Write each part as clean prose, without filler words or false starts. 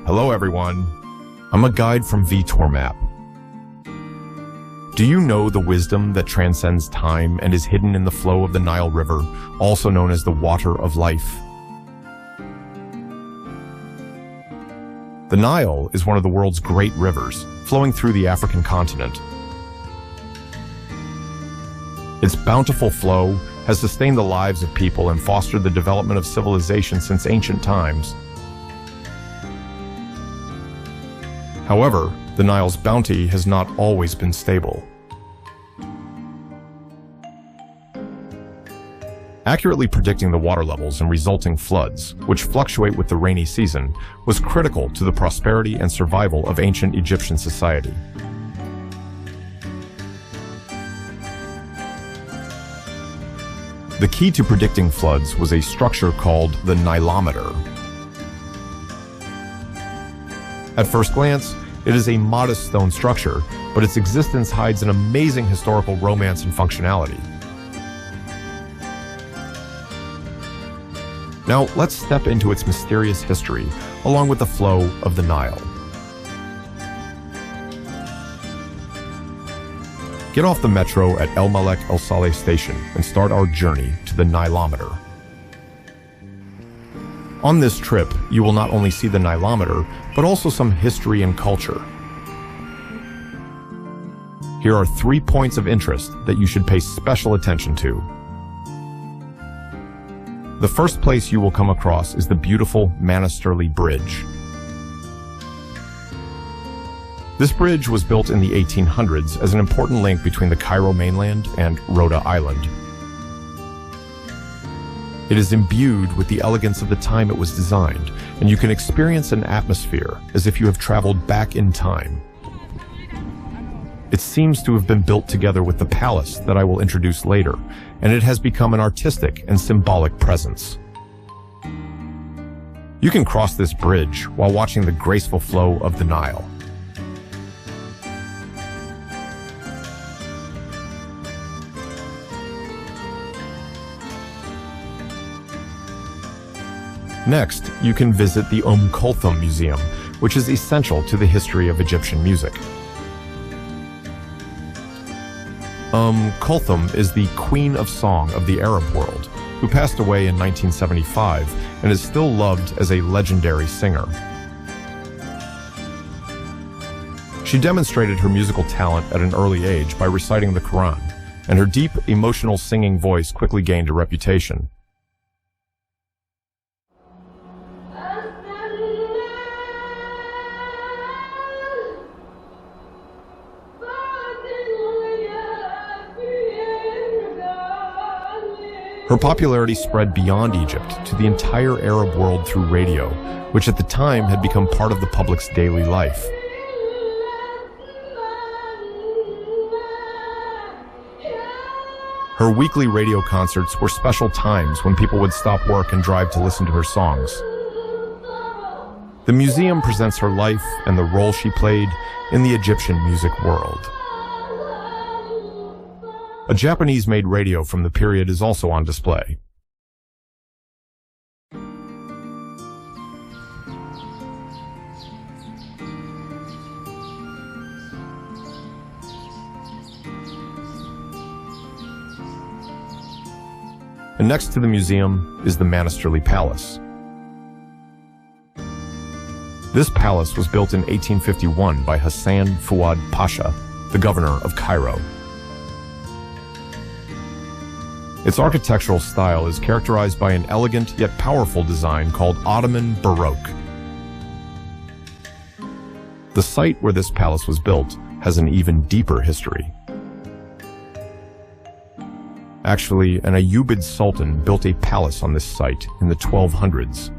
Hello everyone, I'm a guide from vTourMap. Do you know the wisdom that transcends time and is hidden in the flow of the Nile River, also known as the water of life? The Nile is one of the world's great rivers, flowing through the African continent. Its bountiful flow has sustained the lives of people and fostered the development of civilization since ancient times. However, the Nile's bounty has not always been stable. Accurately predicting the water levels and resulting floods, which fluctuate with the rainy season, was critical to the prosperity and survival of ancient Egyptian society. The key to predicting floods was a structure called the Nilometer. At first glance, it is a modest stone structure, but its existence hides an amazing historical romance and functionality. Now, let's step into its mysterious history, along with the flow of the Nile. Get off the metro at El Malek El Saleh station and start our journey to the Nilometer. On this trip, you will not only see the Nilometer, but also some history and culture. Here are 3 points of interest that you should pay special attention to. The first place you will come across is the beautiful Manisterly Bridge. This bridge was built in the 1800s as an important link between the Cairo mainland and Rhoda Island. It is imbued with the elegance of the time it was designed, and you can experience an atmosphere as if you have traveled back in time. It seems to have been built together with the palace that I will introduce later, and it has become an artistic and symbolic presence. You can cross this bridge while watching the graceful flow of the Nile. Next, you can visit the Kulthum Museum, which is essential to the history of Egyptian music. Kulthum is the Queen of Song of the Arab world, who passed away in 1975 and is still loved as a legendary singer. She demonstrated her musical talent at an early age by reciting the Quran, and her deep, emotional singing voice quickly gained a reputation. Her popularity spread beyond Egypt to the entire Arab world through radio, which at the time had become part of the public's daily life. Her weekly radio concerts were special times when people would stop work and drive to listen to her songs. The museum presents her life and the role she played in the Egyptian music world. A Japanese-made radio from the period is also on display. And next to the museum is the Manisterly Palace. This palace was built in 1851 by Hassan Fuad Pasha, the governor of Cairo. Its architectural style is characterized by an elegant yet powerful design called Ottoman Baroque. The site where this palace was built has an even deeper history. Actually, an Ayyubid sultan built a palace on this site in the 1200s.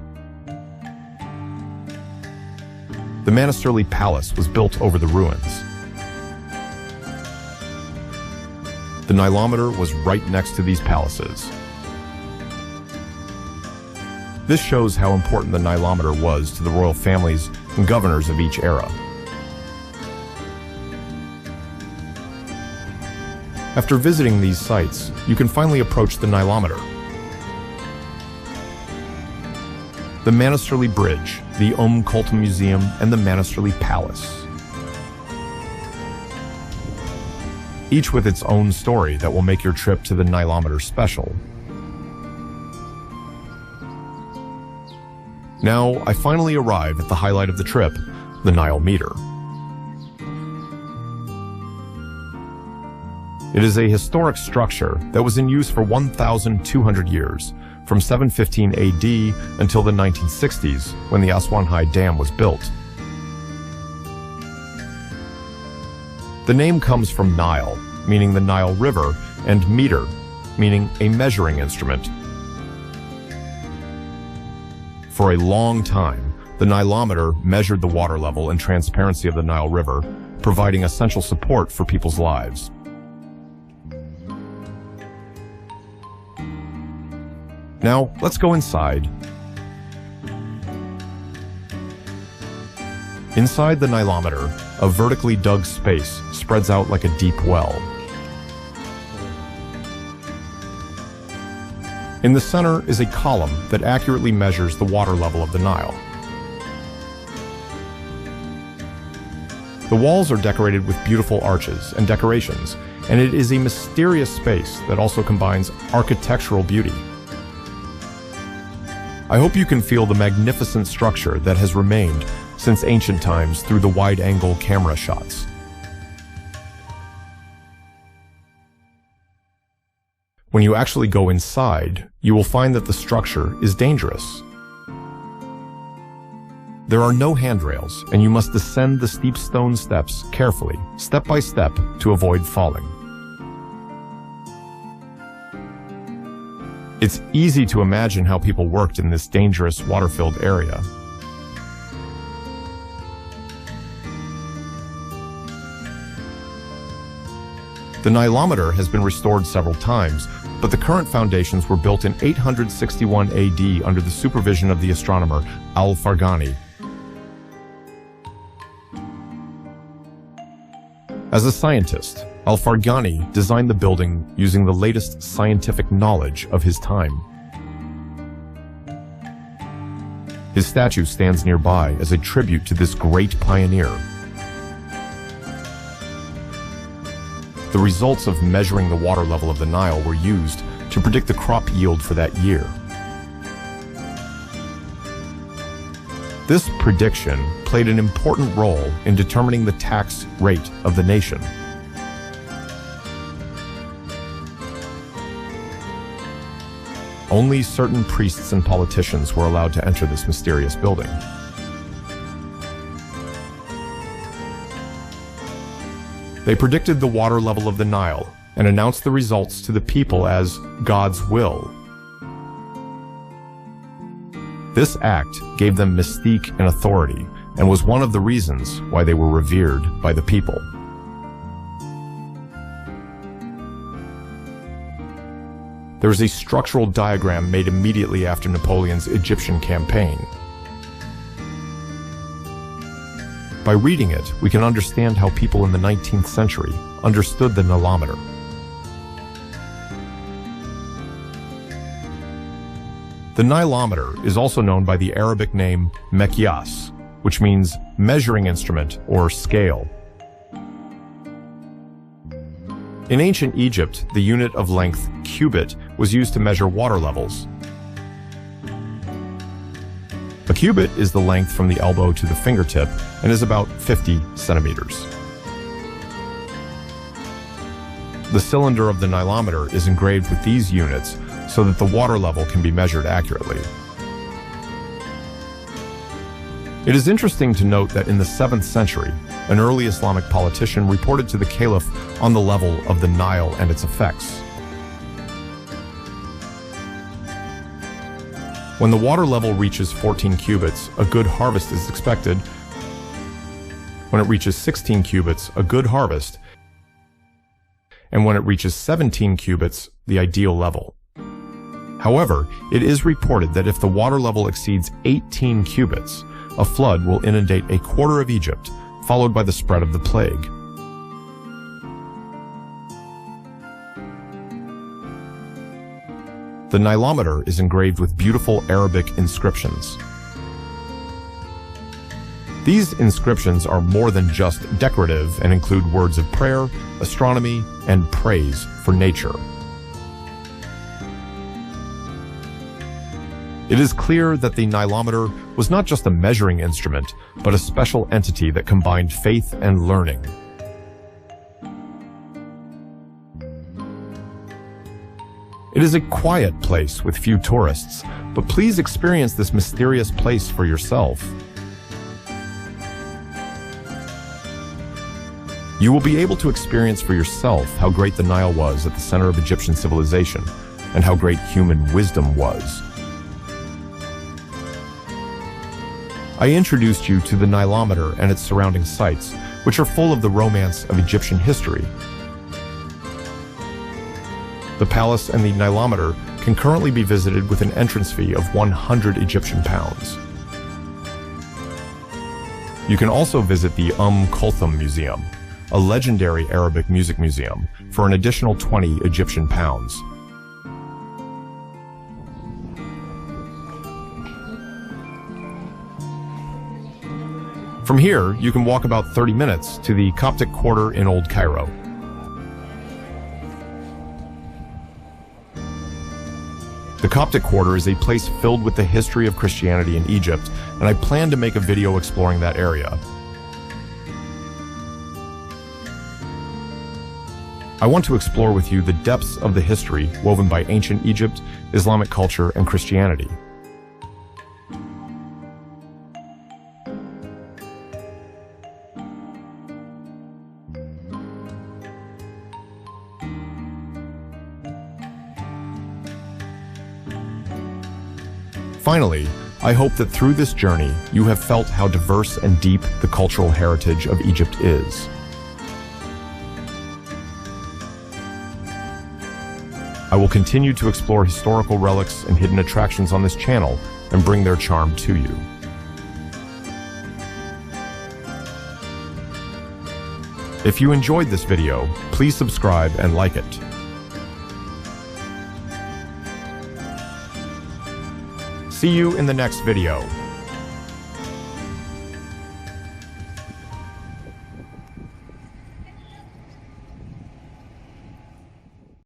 The Manisterly Palace was built over the ruins. The Nilometer was right next to these palaces. This shows how important the Nilometer was to the royal families and governors of each era. After visiting these sites, you can finally approach the Nilometer. the Manisterly Bridge, the Kultum Museum, and the Manisterly Palace. Each with its own story that will make your trip to the Nilometer special. Now, I finally arrive at the highlight of the trip, the Nilometer. It is a historic structure that was in use for 1,200 years, from 715 AD until the 1960s, when the Aswan High Dam was built. The name comes from Nile, meaning the Nile River, and meter, meaning a measuring instrument. For a long time, the Nilometer measured the water level and transparency of the Nile River, providing essential support for people's lives. Now, let's go inside. Inside the Nilometer, a vertically dug space spreads out like a deep well. In the center is a column that accurately measures the water level of the Nile. The walls are decorated with beautiful arches and decorations, and it is a mysterious space that also combines architectural beauty. I hope you can feel the magnificent structure that has remained since ancient times through the wide-angle camera shots. When you actually go inside, you will find that the structure is dangerous. There are no handrails, and you must descend the steep stone steps carefully, step by step, to avoid falling. It's easy to imagine how people worked in this dangerous water-filled area. The Nilometer has been restored several times, but the current foundations were built in 861 AD under the supervision of the astronomer Al-Farghani. As a scientist, Al-Farghani designed the building using the latest scientific knowledge of his time. His statue stands nearby as a tribute to this great pioneer. The results of measuring the water level of the Nile were used to predict the crop yield for that year. This prediction played an important role in determining the tax rate of the nation. Only certain priests and politicians were allowed to enter this mysterious building. They predicted the water level of the Nile and announced the results to the people as God's will. This act gave them mystique and authority, and was one of the reasons why they were revered by the people. There is a structural diagram made immediately after Napoleon's Egyptian campaign. By reading it, we can understand how people in the 19th century understood the Nilometer. The Nilometer is also known by the Arabic name mekyas, which means measuring instrument or scale. In ancient Egypt, the unit of length, cubit, was used to measure water levels. A cubit is the length from the elbow to the fingertip and is about 50 centimeters. The cylinder of the Nilometer is engraved with these units so that the water level can be measured accurately. It is interesting to note that in the 7th century, an early Islamic politician reported to the Caliph on the level of the Nile and its effects. When the water level reaches 14 cubits, a good harvest is expected. When it reaches 16 cubits, a good harvest. And when it reaches 17 cubits, the ideal level. However, it is reported that if the water level exceeds 18 cubits, a flood will inundate a quarter of Egypt, followed by the spread of the plague. The Nilometer is engraved with beautiful Arabic inscriptions. These inscriptions are more than just decorative and include words of prayer, astronomy, and praise for nature. It is clear that the Nilometer was not just a measuring instrument, but a special entity that combined faith and learning. It is a quiet place with few tourists, but please experience this mysterious place for yourself. You will be able to experience for yourself how great the Nile was at the center of Egyptian civilization, and how great human wisdom was. I introduced you to the Nilometer and its surrounding sites, which are full of the romance of Egyptian history. The palace and the Nilometer can currently be visited with an entrance fee of 100 Egyptian pounds. You can also visit the Kulthum Museum, a legendary Arabic music museum, for an additional 20 Egyptian pounds. From here, you can walk about 30 minutes to the Coptic Quarter in Old Cairo. The Coptic Quarter is a place filled with the history of Christianity in Egypt, and I plan to make a video exploring that area. I want to explore with you the depths of the history woven by ancient Egypt, Islamic culture, and Christianity. Finally, I hope that through this journey, you have felt how diverse and deep the cultural heritage of Egypt is. I will continue to explore historical relics and hidden attractions on this channel and bring their charm to you. If you enjoyed this video, please subscribe and like it. See you in the next video.